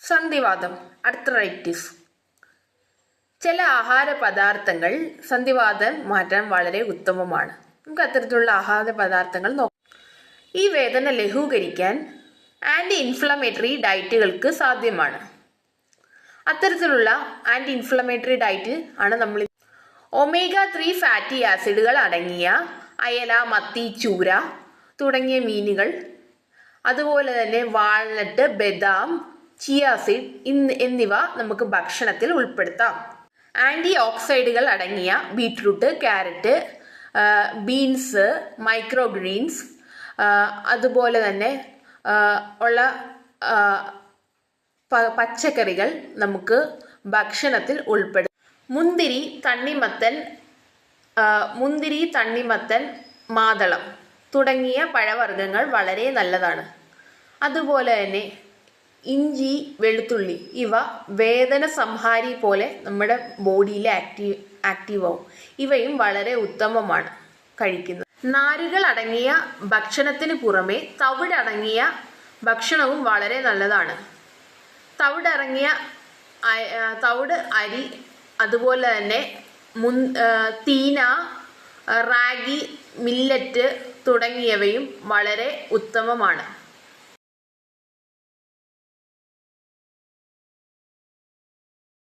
സന്ധിവാതം, arthritis. ചില ആഹാര പദാർത്ഥങ്ങൾ സന്ധിവാതം മാറ്റാൻ വളരെ ഉത്തമമാണ്. നമുക്ക് അത്തരത്തിലുള്ള ആഹാര പദാർത്ഥങ്ങൾ നോക്കാം. ഈ വേദന ലഘൂകരിക്കാൻ ആൻറ്റി ഇൻഫ്ലമേറ്ററി ഡയറ്റുകൾക്ക് സാധ്യമാണ്. അത്തരത്തിലുള്ള ആൻറ്റി ഇൻഫ്ലമേറ്ററി ഡയറ്റ് ആണ് നമ്മൾ omega-3 ഫാറ്റി ആസിഡുകൾ അടങ്ങിയ അയല, മത്തി, ചൂര തുടങ്ങിയ മീനുകൾ, അതുപോലെ തന്നെ വാൾനട്ട്, ബദാം, ചിയ സീഡ് എന്നിവ നമുക്ക് ഭക്ഷണത്തിൽ ഉൾപ്പെടുത്താം. ആൻറ്റി ഓക്സൈഡുകൾ അടങ്ങിയ beetroot, carrot, beans, micro greens അതുപോലെ തന്നെ ഉള്ള പച്ചക്കറികൾ നമുക്ക് ഭക്ഷണത്തിൽ ഉൾപ്പെടുത്താം. മുന്തിരി, തണ്ണിമത്തൻ, മാതളം തുടങ്ങിയ പഴവർഗ്ഗങ്ങൾ വളരെ നല്ലതാണ്. അതുപോലെ തന്നെ ഇഞ്ചി, വെളുത്തുള്ളി ഇവ വേദന സംഹാരി പോലെ നമ്മുടെ ബോഡിയിൽ ആക്റ്റീവ് ആവും. ഇവയും വളരെ ഉത്തമമാണ് കഴിക്കുന്നത്. നാരുകൾ അടങ്ങിയ ഭക്ഷണത്തിന് പുറമെ തവിടടങ്ങിയ ഭക്ഷണവും വളരെ നല്ലതാണ്. തവിട് അരി, അതുപോലെ തന്നെ തീന, റാഗി, മില്ലറ്റ് തുടങ്ങിയവയും വളരെ ഉത്തമമാണ്.